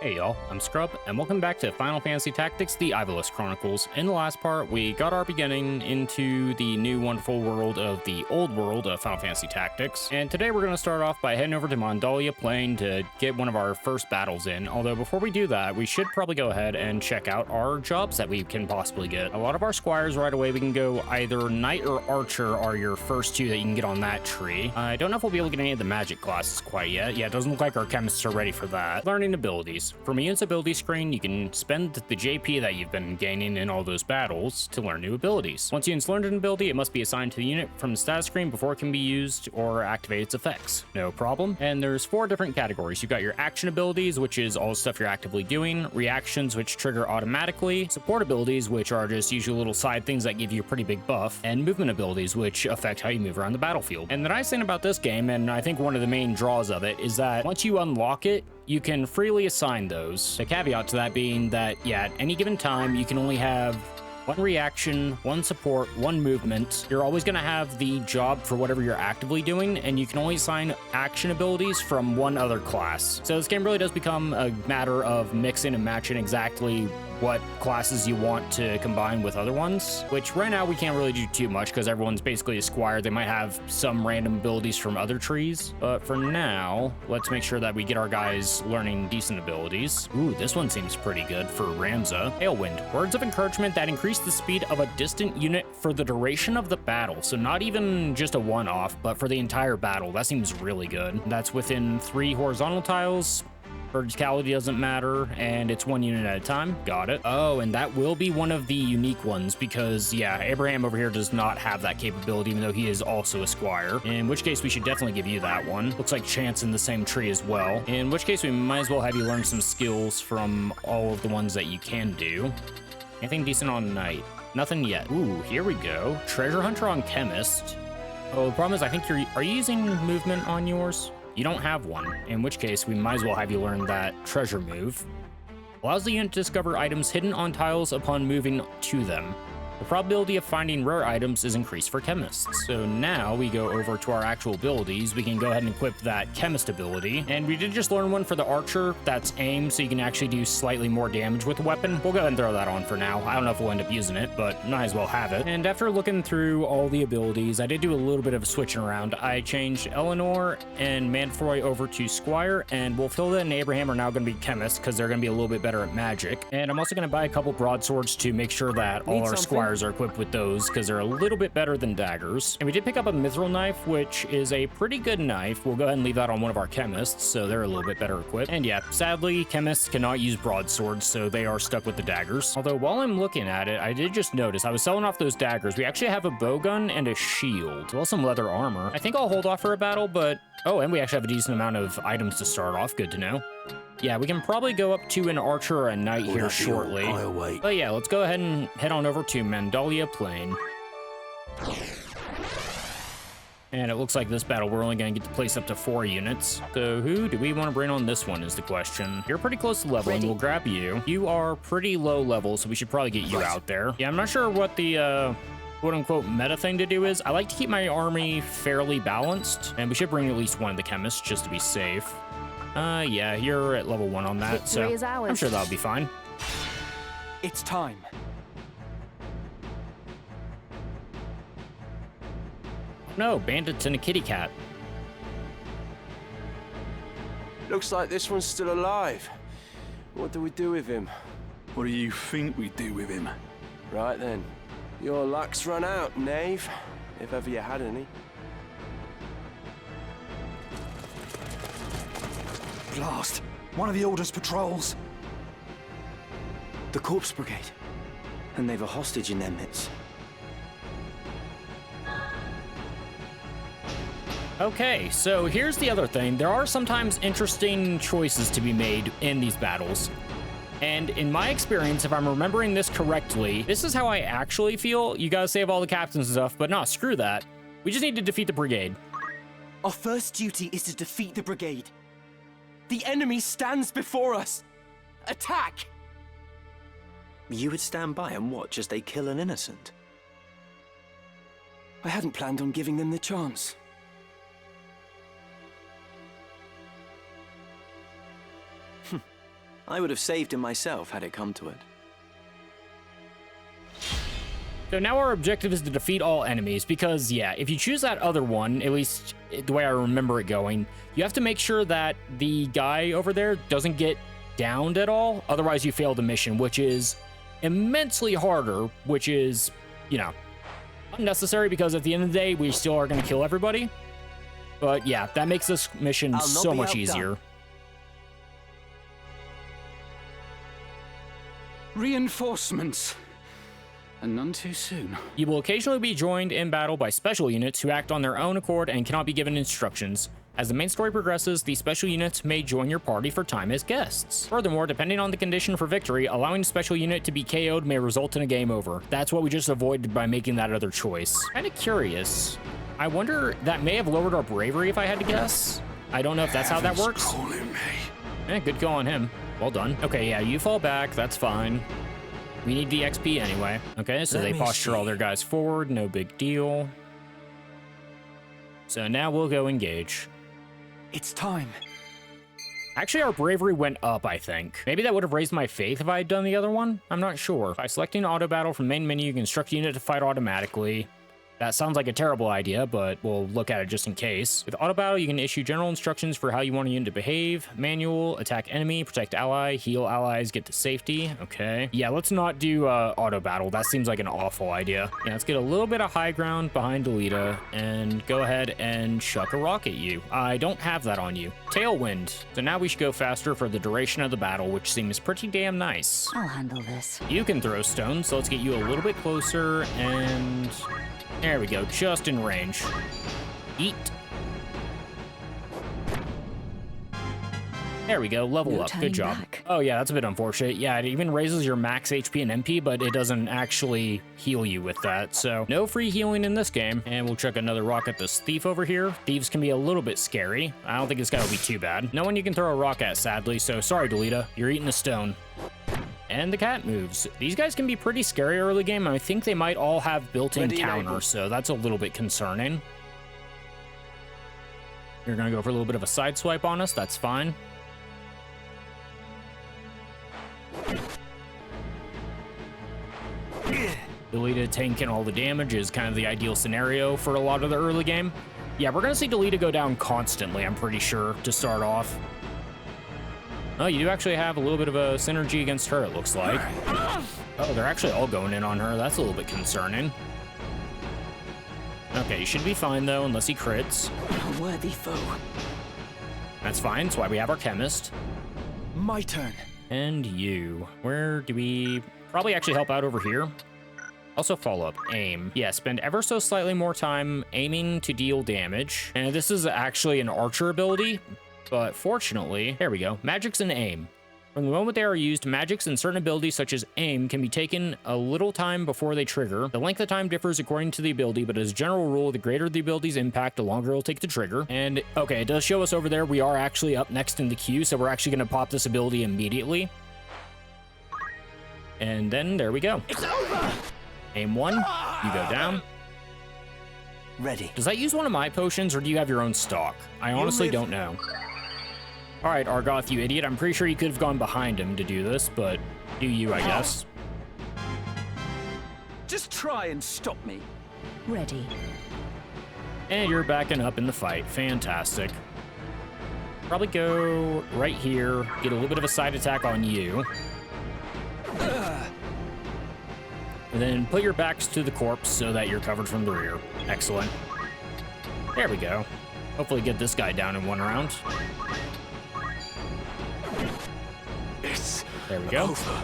Hey y'all, I'm Scrub, and welcome back to Final Fantasy Tactics, the Ivalice Chronicles. In the last part, we got our beginning into the new wonderful world of the old world of Final Fantasy Tactics. And today we're going to start off by heading over to Mandalia Plain to get one of our first battles in. Although before we do that, we should probably go ahead and check out our jobs that we can possibly get. A lot of our squires right away, we can go either Knight or Archer are your first two that you can get on that tree. I don't know if we'll be able to get any of the magic classes quite yet. Yeah, it doesn't look like our chemists are ready for that. Learning abilities. From Ian's ability screen, you can spend the JP that you've been gaining in all those battles to learn new abilities. Once Ian's learned an ability, it must be assigned to the unit from the status screen before it can be used or activate its effects. No problem. And there's 4 different categories. You've got your action abilities, which is all the stuff you're actively doing, reactions, which trigger automatically, support abilities, which are just usually little side things that give you a pretty big buff, and movement abilities, which affect how you move around the battlefield. And the nice thing about this game, and I think one of the main draws of it, is that once you unlock it, you can freely assign those. The caveat to that being that, yeah, at any given time, you can only have 1 reaction, 1 support, 1 movement. You're always going to have the job for whatever you're actively doing, and you can only assign action abilities from 1 other class. So this game really does become a matter of mixing and matching exactly what classes you want to combine with other ones, which right now we can't really do too much because everyone's basically a squire. They might have some random abilities from other trees, but for now, let's make sure that we get our guys learning decent abilities. Ooh, this one seems pretty good for Ramza. Tailwind, words of encouragement that increase the speed of a distant unit for the duration of the battle. So not even just a one-off, but for the entire battle. That seems really good. That's within 3 horizontal tiles. Verticality doesn't matter, and it's 1 unit at a time. Got it. Oh, and that will be one of the unique ones because, yeah, Abraham over here does not have that capability, even though he is also a squire, in which case we should definitely give you that one. Looks like Chance in the same tree as well, in which case we might as well have you learn some skills from all of the ones that you can do. Anything decent on Knight? Nothing yet. Ooh, here we go. Treasure Hunter on Chemist. Oh, the problem is I think are you using movement on yours? You don't have one, in which case we might as well have you learn that treasure move. Allows the unit to discover items hidden on tiles upon moving to them. The probability of finding rare items is increased for chemists. So now we go over to our actual abilities. We can go ahead and equip that chemist ability. And we did just learn one for the archer. That's aim, so you can actually do slightly more damage with the weapon. We'll go ahead and throw that on for now. I don't know if we'll end up using it, but might as well have it. And after looking through all the abilities, I did do a little bit of switching around. I changed Eleanor and Manfroy over to Squire, and Wolfhilda and Abraham are now going to be chemists because they're going to be a little bit better at magic. And I'm also going to buy a couple broadswords to make sure that all our squires are equipped with those because they're a little bit better than daggers. And we did pick up a mithril knife, which is a pretty good knife. We'll go ahead and leave that on one of our chemists, so they're a little bit better equipped. And yeah, sadly, chemists cannot use broadswords, so they are stuck with the daggers. Although while I'm looking at it, I did just notice I was selling off those daggers. We actually have a bowgun and a shield, as well as some leather armor. I think I'll hold off for a battle, but oh, and we actually have a decent amount of items to start off. Good to know. Yeah, we can probably go up to an archer or a knight here shortly. But yeah, let's go ahead and head on over to Mandalia Plain. And it looks like this battle, we're only going to get to place up to 4 units. So who do we want to bring on this one is the question. You're pretty close to leveling. We'll grab you. You are pretty low level, so we should probably get you out there. Yeah, I'm not sure what the quote-unquote meta thing to do is. I like to keep my army fairly balanced, and we should bring at least one of the chemists just to be safe. Yeah, you're at level 1 on that, so I'm sure that'll be fine. It's time. No, bandits and a kitty cat. Looks like this one's still alive. What do we do with him? What do you think we do with him? Right then. Your luck's run out, knave. If ever you had any. Blast! One of the Order's patrols! The Corpse Brigade. And they've a hostage in their midst. Okay, so here's the other thing. There are sometimes interesting choices to be made in these battles. And in my experience, if I'm remembering this correctly, this is how I actually feel. You gotta save all the captains and stuff, but no, screw that. We just need to defeat the brigade. Our first duty is to defeat the brigade. The enemy stands before us. Attack! You would stand by and watch as they kill an innocent? I hadn't planned on giving them the chance. I would have saved him myself had it come to it. So now our objective is to defeat all enemies because, yeah, if you choose that other one, at least the way I remember it going, you have to make sure that the guy over there doesn't get downed at all. Otherwise, you fail the mission, which is immensely harder, which is, you know, unnecessary because at the end of the day, we still are going to kill everybody. But yeah, that makes this mission so much easier. Reinforcements. And none too soon. You will occasionally be joined in battle by special units who act on their own accord and cannot be given instructions. As the main story progresses, the special units may join your party for time as guests. Furthermore, depending on the condition for victory, allowing a special unit to be KO'd may result in a game over. That's what we just avoided by making that other choice. Kinda curious. I wonder, that may have lowered our bravery if I had to guess. I don't know if that's how that works. Calling me. Good call on him. Well done. Okay, yeah, you fall back, that's fine. We need the XP anyway. Okay, so they posture all their guys forward, no big deal. So now we'll go engage. It's time. Actually, our bravery went up, I think. Maybe that would have raised my faith if I had done the other one? I'm not sure. By selecting auto battle from main menu, you can instruct the unit to fight automatically. That sounds like a terrible idea, but we'll look at it just in case. With auto battle, you can issue general instructions for how you want a unit to behave. Manual, attack enemy, protect ally, heal allies, get to safety. Okay. Yeah, let's not do auto battle. That seems like an awful idea. Yeah, let's get a little bit of high ground behind Delita and go ahead and chuck a rock at you. I don't have that on you. Tailwind. So now we should go faster for the duration of the battle, which seems pretty damn nice. I'll handle this. You can throw stones, so let's get you a little bit closer and... there we go, just in range. Eat. There we go, level up, good job. Oh yeah, that's a bit unfortunate. Yeah, it even raises your max HP and MP, but it doesn't actually heal you with that. So no free healing in this game. And we'll chuck another rock at this thief over here. Thieves can be a little bit scary. I don't think it's gonna be too bad. No one you can throw a rock at, sadly, so sorry, Delita, you're eating a stone. And the cat moves. These guys can be pretty scary early game. I think they might all have built-in counters, so that's a little bit concerning. You're gonna go for a little bit of a side swipe on us, that's fine. Delita tanking all the damage is kind of the ideal scenario for a lot of the early game. Yeah, we're gonna see Delita go down constantly, I'm pretty sure, to start off. Oh, you do actually have a little bit of a synergy against her, it looks like. Oh, they're actually all going in on her. That's a little bit concerning. Okay, you should be fine, though, unless he crits. A worthy foe. That's fine. That's why we have our chemist. My turn. And you. Where do we... probably actually help out over here. Also follow up. Aim. Yeah, spend ever so slightly more time aiming to deal damage. And this is actually an archer ability. But fortunately, there we go, magics and aim. From the moment they are used, magics and certain abilities such as aim can be taken a little time before they trigger. The length of time differs according to the ability, but as a general rule, the greater the ability's impact, the longer it'll take to trigger. And okay, it does show us over there, we are actually up next in the queue, so we're actually gonna pop this ability immediately. And then there we go. It's over! Aim one, you go down. Ready. Does that use one of my potions, or do you have your own stock? I honestly don't know. All right, Argoth, you idiot. I'm pretty sure you could have gone behind him to do this, but do you, I guess. Just try and stop me. Ready. And you're backing up in the fight. Fantastic. Probably go right here, get a little bit of a side attack on you. And then put your backs to the corpse so that you're covered from the rear. Excellent. There we go. Hopefully get this guy down in one round. There we go. Over.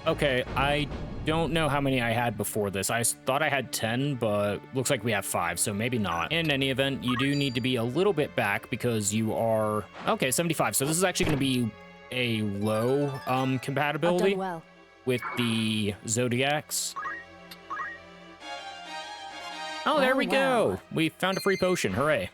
Okay, I don't know how many I had before this. I thought I had 10, but looks like we have 5, so maybe not. In any event, you do need to be a little bit back because you are... okay, 75. So this is actually going to be a low compatibility I've done well. with the Zodiacs. Oh, there we go. We found a free potion. Hooray.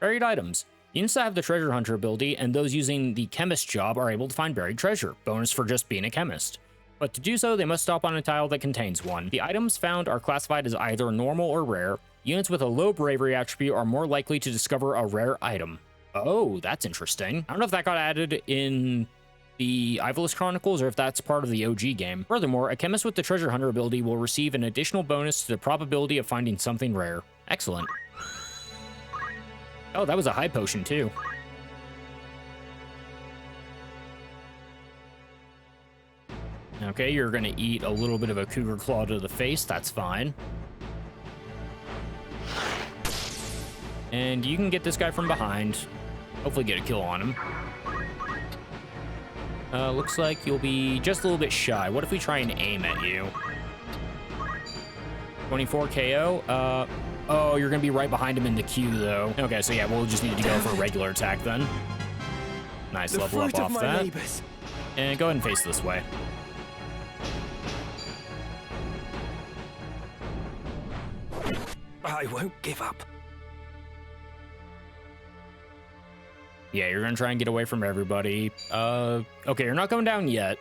Buried items. Units that have the Treasure Hunter ability and those using the Chemist job are able to find buried treasure. Bonus for just being a chemist. But to do so, they must stop on a tile that contains one. The items found are classified as either normal or rare. Units with a low bravery attribute are more likely to discover a rare item. Oh, that's interesting. I don't know if that got added in the Ivalice Chronicles or if that's part of the OG game. Furthermore, a chemist with the treasure hunter ability will receive an additional bonus to the probability of finding something rare. Excellent. Oh, that was a high potion too. Okay, you're gonna eat a little bit of a cougar claw to the face, that's fine. And you can get this guy from behind. Hopefully get a kill on him. Looks like you'll be just a little bit shy. What if we try and aim at you? 24 KO. Oh, you're gonna be right behind him in the queue though. Okay, so yeah, we'll just need to go for a regular attack then. Nice, level up off that. And go ahead and face this way. I won't give up. Yeah, you're gonna try and get away from everybody. Okay, you're not going down yet.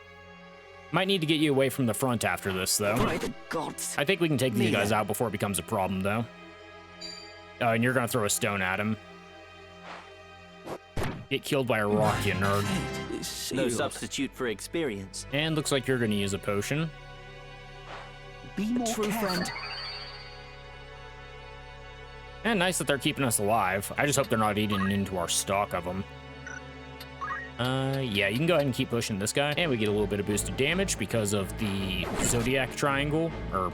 Might need to get you away from the front after this, though. By the gods. I think we can take these guys out before it becomes a problem, though. And you're gonna throw a stone at him. Get killed by a rock, you nerd. No substitute for experience. And looks like you're gonna use a potion. Be more True friend. And nice that they're keeping us alive. I just hope they're not eating into our stock of them. Yeah, you can go ahead and keep pushing this guy. And we get a little bit of boosted damage because of the Zodiac Triangle. Or,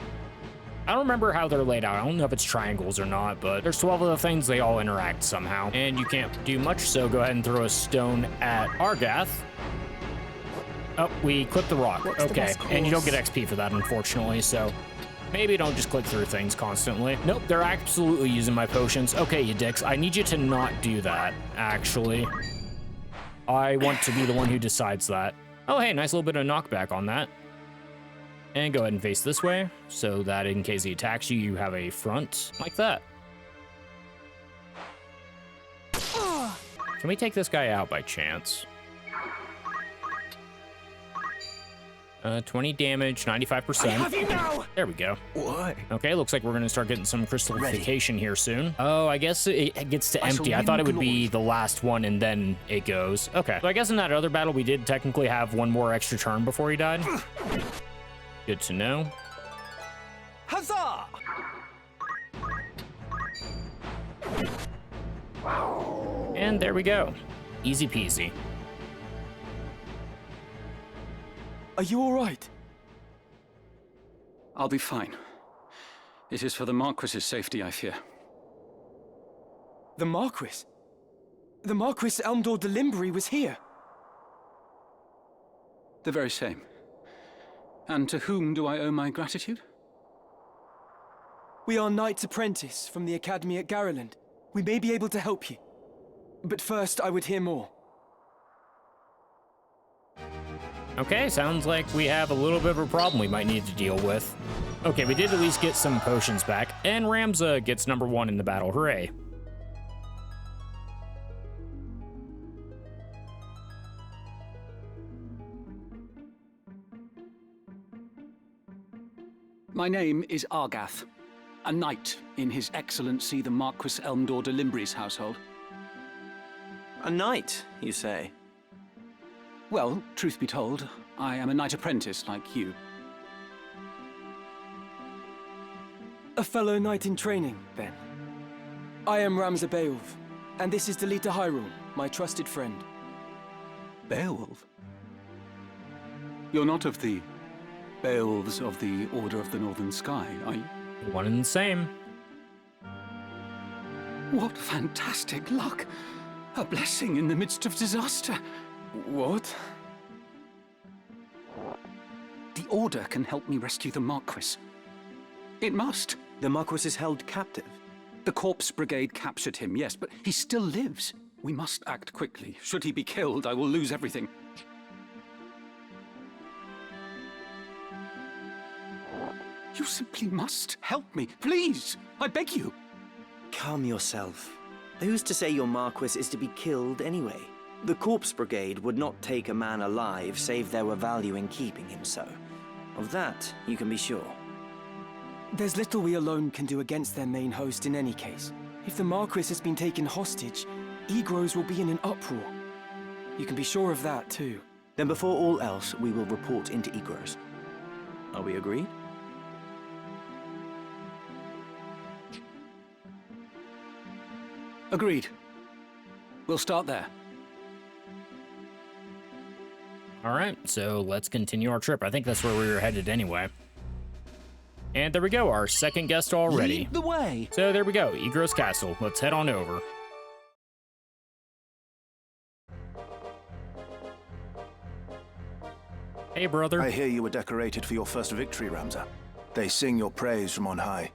I don't remember how they're laid out. I don't know if it's triangles or not, but there's 12 of the things. They all interact somehow. And you can't do much, so go ahead and throw a stone at Argath. Oh, we clipped the rock. Okay, and you don't get XP for that, unfortunately, so... maybe don't just click through things constantly. Nope, they're absolutely using my potions. Okay, you dicks, I need you to not do that, actually. I want to be the one who decides that. Oh, hey, nice little bit of knockback on that. And go ahead and face this way, so that in case he attacks you, you have a front like that. Can we take this guy out by chance? 20 damage, 95%. I have you now! There we go. Why? Okay, looks like we're gonna start getting some crystallification here soon. Oh, I guess it gets to empty. I thought it would be the last one and then it goes. Okay, so I guess in that other battle we did technically have one more extra turn before he died. Good to know. Huzzah! And there we go. Easy peasy. Are you all right? I'll be fine. It is for the Marquis's safety, I fear. The Marquis? The Marquis Elmdor de Limbri was here. The very same. And to whom do I owe my gratitude? We are Knights Apprentice from the Academy at Garreland. We may be able to help you. But first, I would hear more. Okay, sounds like we have a little bit of a problem we might need to deal with. Okay, we did at least get some potions back, and Ramza gets number 1 in the battle. Hooray. My name is Argath, a knight in His Excellency the Marquis Elmdor de Limbri's household. A knight, you say? Well, truth be told, I am a knight apprentice like you. A fellow knight in training, then. I am Ramza Beowulf, and this is Delita Hyrule, my trusted friend. Beowulf? You're not of the Beowulfs of the Order of the Northern Sky, are you? One and the same. What fantastic luck! A blessing in the midst of disaster. What? The Order can help me rescue the Marquis. It must. The Marquis is held captive. The Corpse Brigade captured him, yes, but he still lives. We must act quickly. Should he be killed, I will lose everything. You simply must help me, please! I beg you! Calm yourself. Who's to say your Marquis is to be killed anyway? The Corpse Brigade would not take a man alive save there were value in keeping him so. Of that, you can be sure. There's little we alone can do against their main host in any case. If the Marquis has been taken hostage, Egros will be in an uproar. You can be sure of that, too. Then before all else, we will report into Egros. Are we agreed? Agreed. We'll start there. All right, so let's continue our trip. I think that's where we were headed anyway. And there we go, our second guest already. Lead the way. So there we go, Egros Castle. Let's head on over. Hey, brother. I hear you were decorated for your first victory, Ramza. They sing your praise from on high.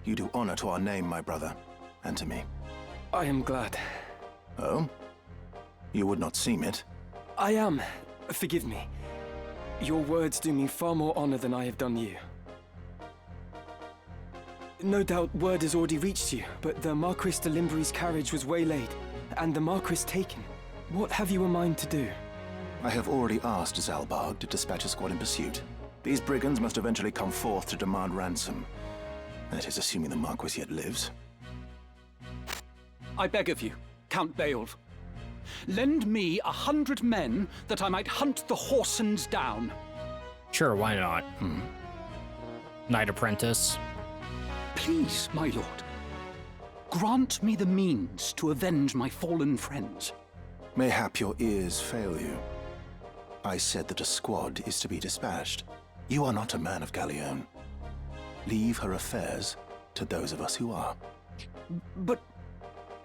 You do honor to our name, my brother, and to me. I am glad. Oh? You would not seem it. I am. Forgive me. Your words do me far more honor than I have done you. No doubt word has already reached you, but the Marquis de Limbury's carriage was waylaid, and the Marquis taken. What have you in mind to do? I have already asked Zalbarg to dispatch a squad in pursuit. These brigands must eventually come forth to demand ransom. That is, assuming the Marquis yet lives. I beg of you, Count Beowulf. Lend me 100 men that I might hunt the Horsens down. Sure, why not? Knight Apprentice. Please, my lord. Grant me the means to avenge my fallen friends. Mayhap your ears fail you. I said that a squad is to be dispatched. You are not a man of Galleon. Leave her affairs to those of us who are. But,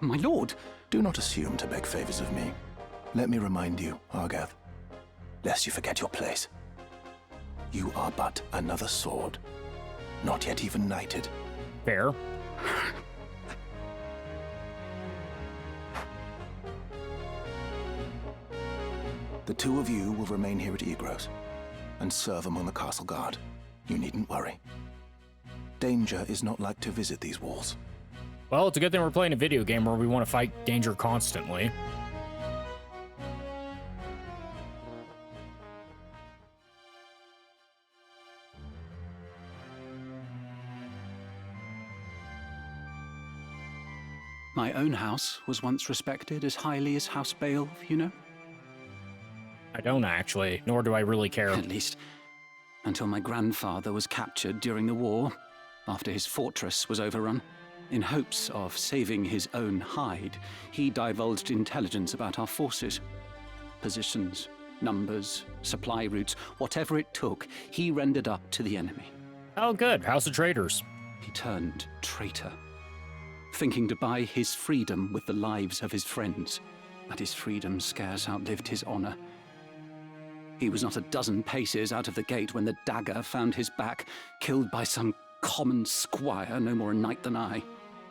my lord... Do not assume to beg favors of me. Let me remind you, Argath, lest you forget your place. You are but another sword, not yet even knighted. Fair. The two of you will remain here at Egros and serve among the castle guard. You needn't worry. Danger is not like to visit these walls. Well, it's a good thing we're playing a video game where we want to fight danger constantly. My own house was once respected as highly as House Beowulf, you know? I don't actually, nor do I really care. At least, until my grandfather was captured during the war, after his fortress was overrun. In hopes of saving his own hide, he divulged intelligence about our forces. Positions, numbers, supply routes, whatever it took, he rendered up to the enemy. Oh, good. House of Traitors. He turned traitor, thinking to buy his freedom with the lives of his friends. But his freedom scarce outlived his honor. He was not a dozen paces out of the gate when the dagger found his back, killed by some common squire, no more a knight than I.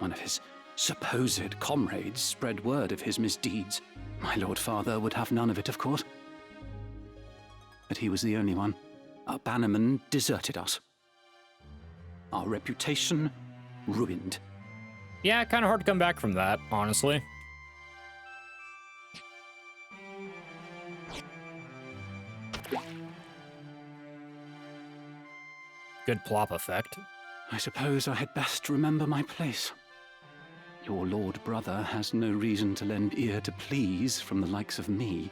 One of his supposed comrades spread word of his misdeeds. My lord father would have none of it, of course. But he was the only one. Our bannerman deserted us. Our reputation ruined. Yeah, kind of hard to come back from that, honestly. Good plop effect. I suppose I had best remember my place. Your lord brother has no reason to lend ear to pleas from the likes of me.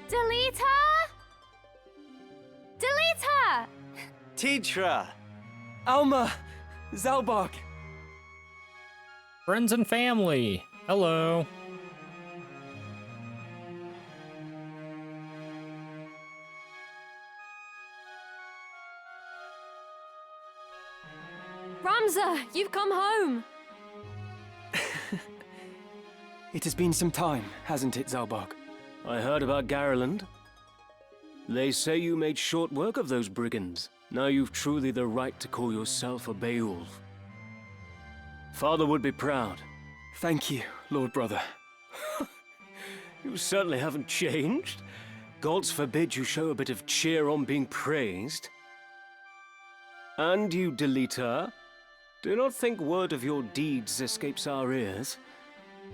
Delita! Delita! Tidra! Alma! Zalbarg! Friends and family. Hello. Ramza, you've come home! It has been some time, hasn't it, Zalbarg? I heard about Garland. They say you made short work of those brigands. Now you've truly the right to call yourself a Beowulf. Father would be proud. Thank you, Lord Brother. You certainly haven't changed. Gods forbid you show a bit of cheer on being praised. And you, Delita, do not think word of your deeds escapes our ears.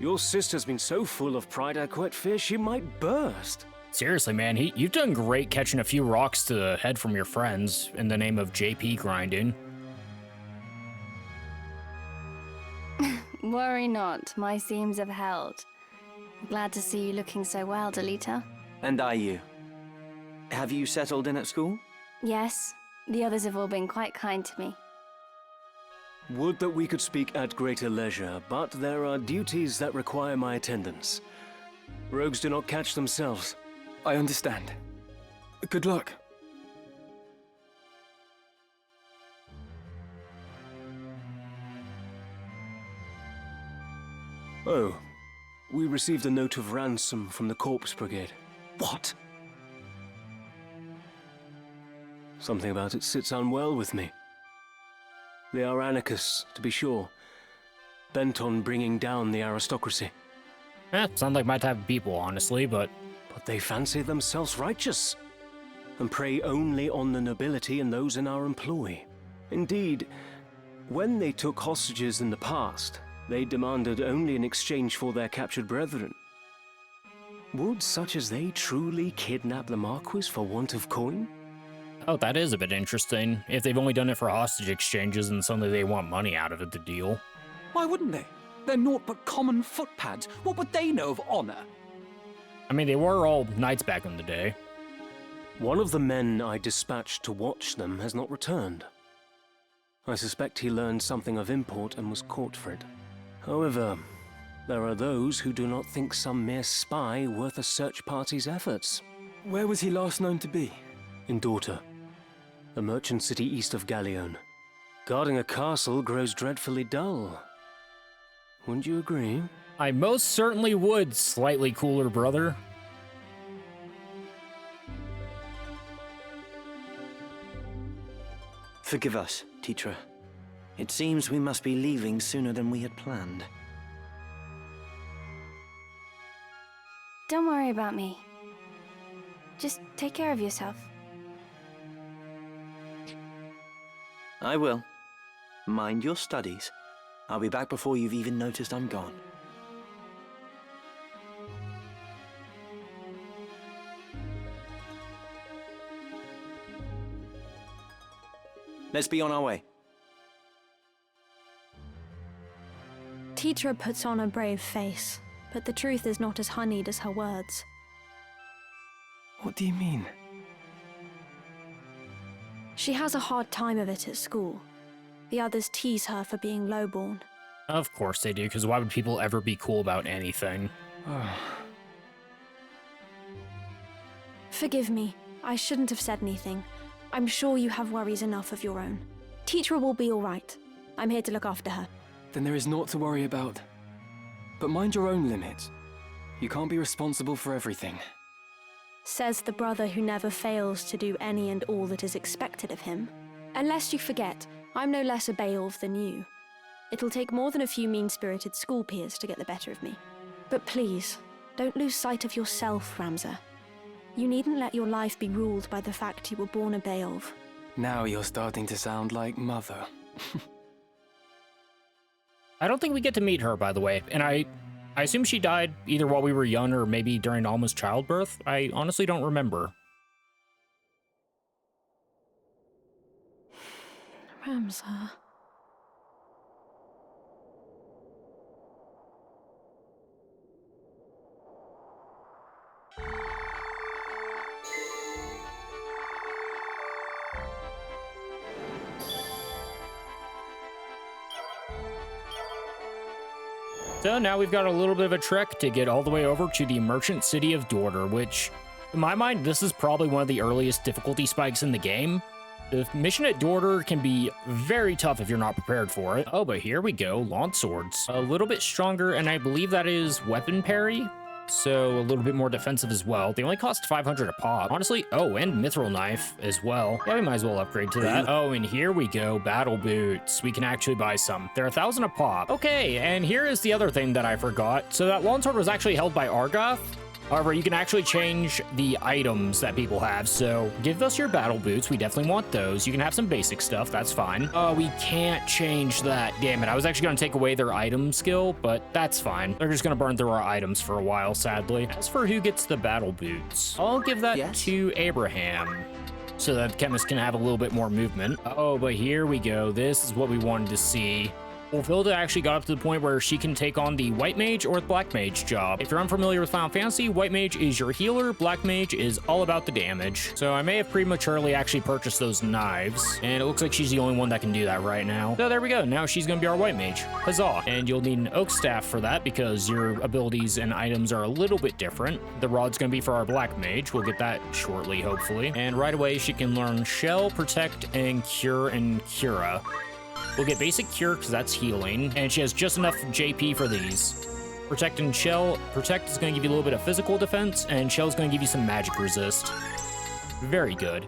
Your sister's been so full of pride I quite fear she might burst. Seriously, man, you've done great catching a few rocks to the head from your friends in the name of JP grinding. Worry not, my seams have held. Glad to see you looking so well, Delita. And are you? Have you settled in at school? Yes, the others have all been quite kind to me. Would that we could speak at greater leisure, but there are duties that require my attendance. Rogues do not catch themselves. I understand. Good luck. Oh, we received a note of ransom from the Corpse Brigade. What? Something about it sits unwell with me. They are anarchists, to be sure, bent on bringing down the aristocracy. Sound like my type of people, honestly, but They fancy themselves righteous, and prey only on the nobility and those in our employ. Indeed, when they took hostages in the past, they demanded only in exchange for their captured brethren. Would such as they truly kidnap the Marquis for want of coin? oh, that is a bit interesting. If they've only done it for hostage exchanges and suddenly they want money out of it, the deal. Why wouldn't they? They're naught but common footpads. What would they know of honor? I mean, they were all knights back in the day. One of the men I dispatched to watch them has not returned. I suspect he learned something of import and was caught for it. However, there are those who do not think some mere spy worth a search party's efforts. Where was he last known to be? In Daughter, a merchant city east of Galleon. Guarding a castle grows dreadfully dull. Wouldn't you agree? I most certainly would, slightly cooler brother. Forgive us, Teacher. It seems we must be leaving sooner than we had planned. Don't worry about me. Just take care of yourself. I will. Mind your studies. I'll be back before you've even noticed I'm gone. Let's be on our way. Teacher puts on a brave face, but the truth is not as honeyed as her words. What do you mean? She has a hard time of it at school. The others tease her for being lowborn. Of course they do, because why would people ever be cool about anything? Forgive me, I shouldn't have said anything. I'm sure you have worries enough of your own. Teacher will be all right. I'm here to look after her. Then there is naught to worry about. But mind your own limits. You can't be responsible for everything. Says the brother who never fails to do any and all that is expected of him. Unless you forget, I'm no less a Beowulf than you. It'll take more than a few mean-spirited school peers to get the better of me. But please, don't lose sight of yourself, Ramza. You needn't let your life be ruled by the fact you were born a Beowulf. Now you're starting to sound like Mother. I don't think we get to meet her, by the way, and I assume she died either while we were young or maybe during Alma's childbirth. I honestly don't remember. Ramza. So now we've got a little bit of a trek to get all the way over to the merchant city of Dorder, which, in my mind, this is probably one of the earliest difficulty spikes in the game. The mission at Dorder can be very tough if you're not prepared for it. Oh, but here we go, launch swords. A little bit stronger, and I believe that is weapon parry, so a little bit more defensive as well. They only cost 500 a pop. Honestly, oh, and mithril knife as well. Yeah, we might as well upgrade to that. Oh, and here we go, battle boots. We can actually buy some. They're 1,000 a pop. Okay, and here is the other thing that I forgot. So that longsword was actually held by Argoth, However, you can actually change the items that people have, so give us your battle boots. We definitely want those. You can have some basic stuff, that's fine. Oh, we can't change that. Damn it, I was actually gonna take away their item skill, but that's fine. They're just gonna burn through our items for a while, sadly. As for who gets the battle boots, I'll give that to Abraham, so that the chemist can have a little bit more movement. Oh, but here we go. This is what we wanted to see. Wolfilda actually got up to the point where she can take on the White Mage or the Black Mage job. If you're unfamiliar with Final Fantasy, White Mage is your healer, Black Mage is all about the damage. So I may have prematurely actually purchased those knives, and it looks like she's the only one that can do that right now. So there we go, now she's gonna be our White Mage. Huzzah! And you'll need an Oak Staff for that because your abilities and items are a little bit different. The Rod's gonna be for our Black Mage, we'll get that shortly, hopefully. And right away, she can learn Shell, Protect, and Cure and Cura. We'll get basic cure because that's healing, and she has just enough JP for these. Protect and Shell. Protect is going to give you a little bit of physical defense, and Shell is going to give you some magic resist. Very good.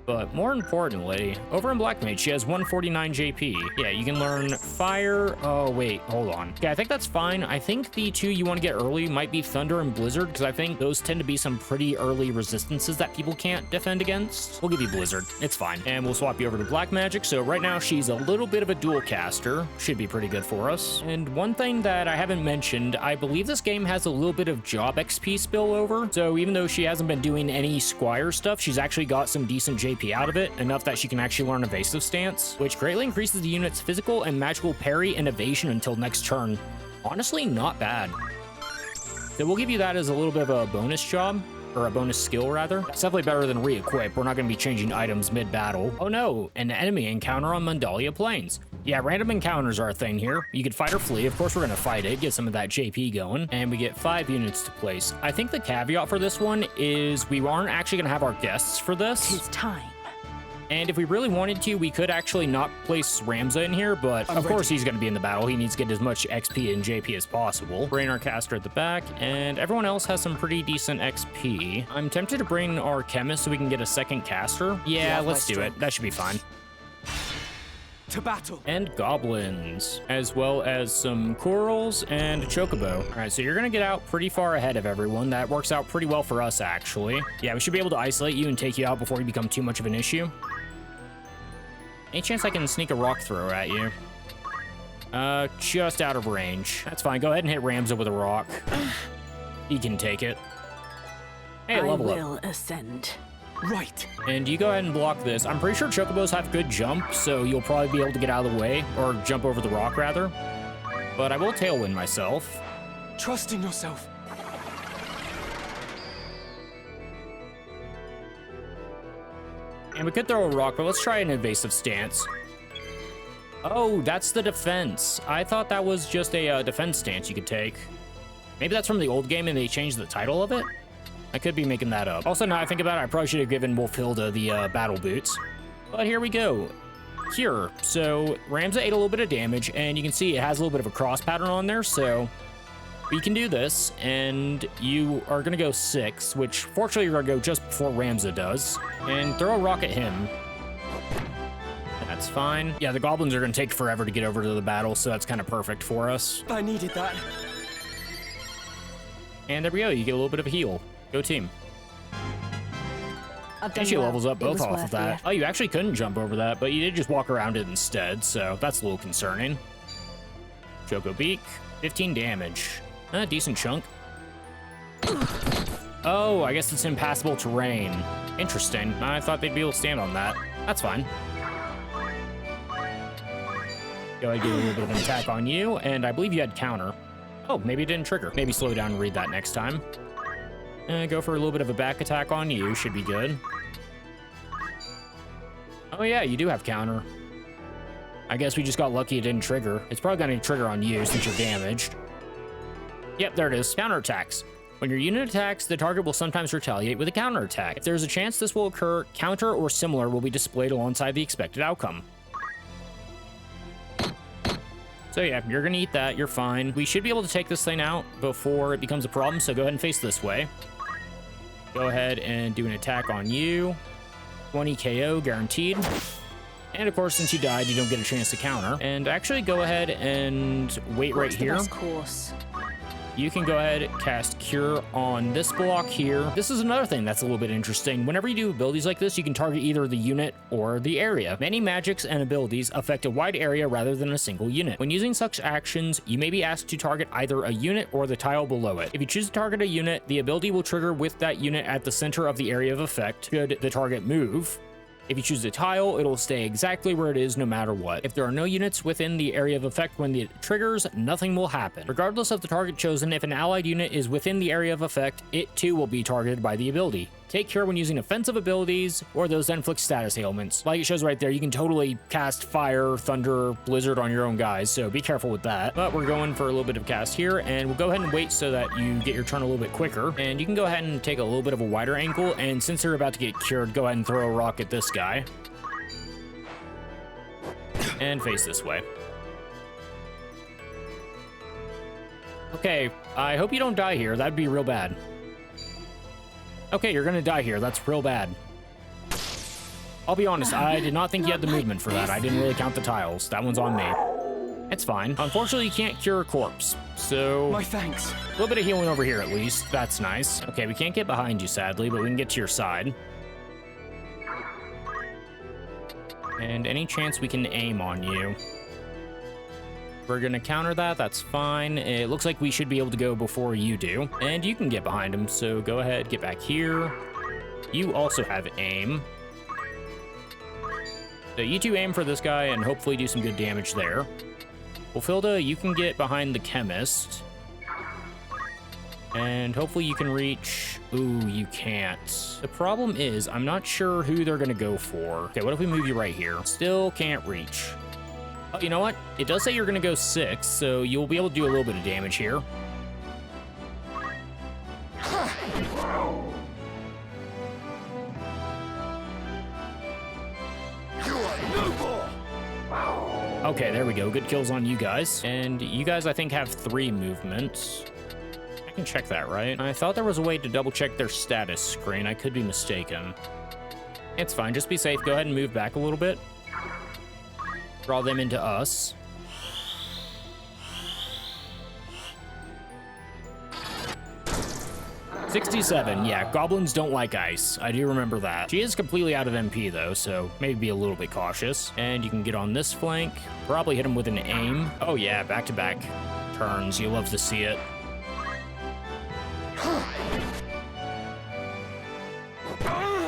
But more importantly, over in Black Mage, she has 149 JP. Yeah, you can learn Fire. Oh, wait, hold on. Okay, I think that's fine. I think the two you want to get early might be Thunder and Blizzard, because I think those tend to be some pretty early resistances that people can't defend against. We'll give you Blizzard. It's fine. And we'll swap you over to Black Magic. So right now, she's a little bit of a dual caster. Should be pretty good for us. And one thing that I haven't mentioned, I believe this game has a little bit of job XP spillover. So even though she hasn't been doing any Squire stuff, she's actually got some decent JP out of it, enough that she can actually learn Evasive Stance, which greatly increases the unit's physical and magical parry and evasion until next turn. Honestly, not bad. So we'll give you that as a little bit of a bonus job, or a bonus skill rather. It's definitely better than re-equip. We're not going to be changing items mid-battle. Oh no, an enemy encounter on Mandalia Plains. Yeah, random encounters are a thing here. You could fight or flee. Of course, we're going to fight it, get some of that JP going, and we get 5 units to place. I think the caveat for this one is we aren't actually going to have our guests for this. It's time. And if we really wanted to, we could actually not place Ramza in here, but of course he's going to be in the battle. He needs to get as much XP and JP as possible. Bring our caster at the back, and everyone else has some pretty decent XP. I'm tempted to bring our chemist so we can get a second caster. Yeah, let's do it. That should be fine. To battle! And goblins, as well as some corals and a chocobo. All right, so you're gonna get out pretty far ahead of everyone. That works out pretty well for us, actually. Yeah, we should be able to isolate you and take you out before you become too much of an issue. Any chance I can sneak a rock thrower at you? Just out of range. That's fine. Go ahead and hit Ramza with a rock. He can take it. Hey, level up. I will ascend. Right. And you go ahead and block this. I'm pretty sure chocobos have good jump, so you'll probably be able to get out of the way, or jump over the rock, rather. But I will tailwind myself. Trust in yourself. And we could throw a rock, but let's try an evasive stance. Oh, that's the defense. I thought that was just a defense stance you could take. Maybe that's from the old game and they changed the title of it? I could be making that up. Also, now I think about it, I probably should have given Wolfhilda the battle boots. But here we go. Cure. So Ramza ate a little bit of damage, and you can see it has a little bit of a cross pattern on there, so we can do this, and you are gonna go 6, which fortunately you're gonna go just before Ramza does, and throw a rock at him. That's fine. Yeah, the goblins are gonna take forever to get over to the battle, so that's kind of perfect for us. I needed that. And there we go, you get a little bit of a heal. Go team. And she levels up both off of that. Oh, you actually couldn't jump over that, but you did just walk around it instead, so that's a little concerning. Choco Beak, 15 damage. Decent chunk. Oh, I guess it's impassable terrain. Interesting. I thought they'd be able to stand on that. That's fine. Go ahead and get a little bit of an attack on you, and I believe you had counter. Oh, maybe it didn't trigger. Maybe slow down and read that next time. Go for a little bit of a back attack on you. Should be good. Oh yeah, you do have counter. I guess we just got lucky it didn't trigger. It's probably going to trigger on you since you're damaged. Yep, there it is. Counter attacks. When your unit attacks, the target will sometimes retaliate with a counter attack. If there's a chance this will occur, counter or similar will be displayed alongside the expected outcome. So yeah, you're gonna eat that, you're fine. We should be able to take this thing out before it becomes a problem, so go ahead and face this way. Go ahead and do an attack on you. 20 KO guaranteed. And of course, since you died, you don't get a chance to counter. And actually go ahead and wait right here. Course. you can go ahead and cast Cure on this block here. This is another thing that's a little bit interesting. Whenever you do abilities like this, you can target either the unit or the area. Many magics and abilities affect a wide area rather than a single unit. When using such actions, you may be asked to target either a unit or the tile below it. If you choose to target a unit, the ability will trigger with that unit at the center of the area of effect should the target move. If you choose a tile, it'll stay exactly where it is no matter what. If there are no units within the area of effect when it triggers, nothing will happen. Regardless of the target chosen, if an allied unit is within the area of effect, it too will be targeted by the ability. Take Cure when using offensive abilities or those that inflict status ailments. Like it shows right there, you can totally cast Fire, Thunder, Blizzard on your own guys, so be careful with that. But we're going for a little bit of cast here, and we'll go ahead and wait so that you get your turn a little bit quicker. And you can go ahead and take a little bit of a wider angle, and since they're about to get cured, go ahead and throw a rock at this guy. And face this way. Okay, I hope you don't die here. That'd be real bad. Okay, you're gonna die here. That's real bad. I'll be honest, I did not think you had the movement for that. I didn't really count the tiles. That one's on me. It's fine. Unfortunately, you can't cure a corpse, so... My thanks. A little bit of healing over here, at least. That's nice. Okay, we can't get behind you, sadly, but we can get to your side. And any chance we can aim on you. We're gonna counter that, that's fine. It looks like we should be able to go before you do. And you can get behind him, so go ahead, get back here. You also have aim. So you two aim for this guy and hopefully do some good damage there. Wolfilda, you can get behind the chemist. And hopefully you can reach... Ooh, you can't. The problem is, I'm not sure who they're gonna go for. Okay, what if we move you right here? Still can't reach. Oh, you know what? It does say you're gonna go 6, so you'll be able to do a little bit of damage here. Okay, there we go. Good kills on you guys. And you guys, I think, have 3 movements. I can check that, right? I thought there was a way to double check their status screen. I could be mistaken. It's fine. Just be safe. Go ahead and move back a little bit. Draw them into us. $67. Yeah, goblins don't like ice. I do remember that. She is completely out of MP, though, so maybe be a little bit cautious. And you can get on this flank. Probably hit him with an aim. Oh, yeah, back-to-back turns. You love to see it.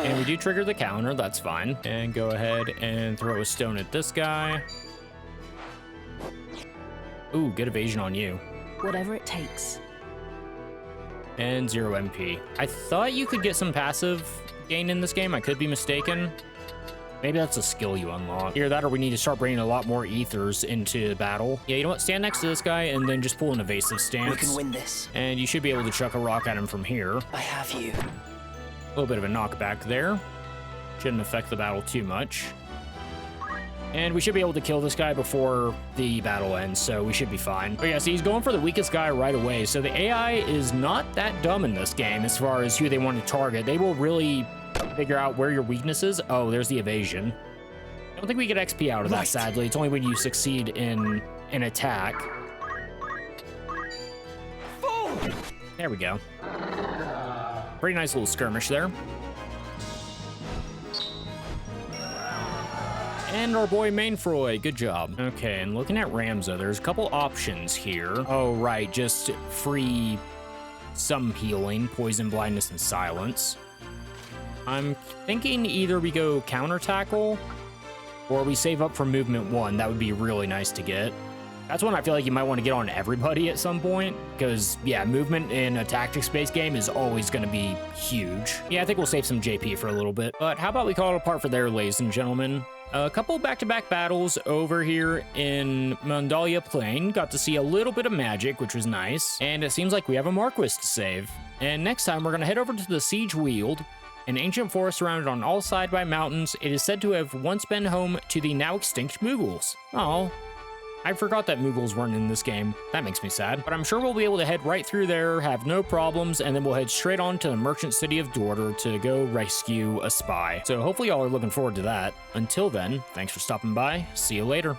And we do trigger the counter, that's fine. And go ahead and throw a stone at this guy. Ooh, good evasion on you. Whatever it takes. And 0 MP. I thought you could get some passive gain in this game. I could be mistaken. Maybe that's a skill you unlock. Either that or we need to start bringing a lot more ethers into battle. Yeah, you know what? Stand next to this guy and then just pull an evasive stance. We can win this. And you should be able to chuck a rock at him from here. I have you. A little bit of a knockback there. Shouldn't affect the battle too much. And we should be able to kill this guy before the battle ends, so we should be fine. But yeah, see, he's going for the weakest guy right away. So the AI is not that dumb in this game as far as who they want to target. They will really figure out where your weakness is. Oh, there's the evasion. I don't think we get XP out of that, sadly. It's only when you succeed in an attack. There we go. Pretty nice little skirmish there. And our boy Mainfroy, good job. Okay, and looking at Ramza, there's a couple options here. Oh, right, just free some healing, poison, blindness, and silence. I'm thinking either we go counter tackle or we save up for movement 1. That would be really nice to get. That's one I feel like you might want to get on everybody at some point, because, yeah, movement in a tactics-based game is always going to be huge. Yeah, I think we'll save some JP for a little bit. But how about we call it a part for there, ladies and gentlemen? A couple back-to-back battles over here in Mandalia Plain. Got to see a little bit of magic, which was nice. And it seems like we have a Marquis to save. And next time, we're going to head over to the Siege Weald, an ancient forest surrounded on all sides by mountains. It is said to have once been home to the now extinct Mughals. Oh, I forgot that Mughals weren't in this game. That makes me sad. But I'm sure we'll be able to head right through there, have no problems, and then we'll head straight on to the merchant city of Dorder to go rescue a spy. So hopefully y'all are looking forward to that. Until then, thanks for stopping by. See you later.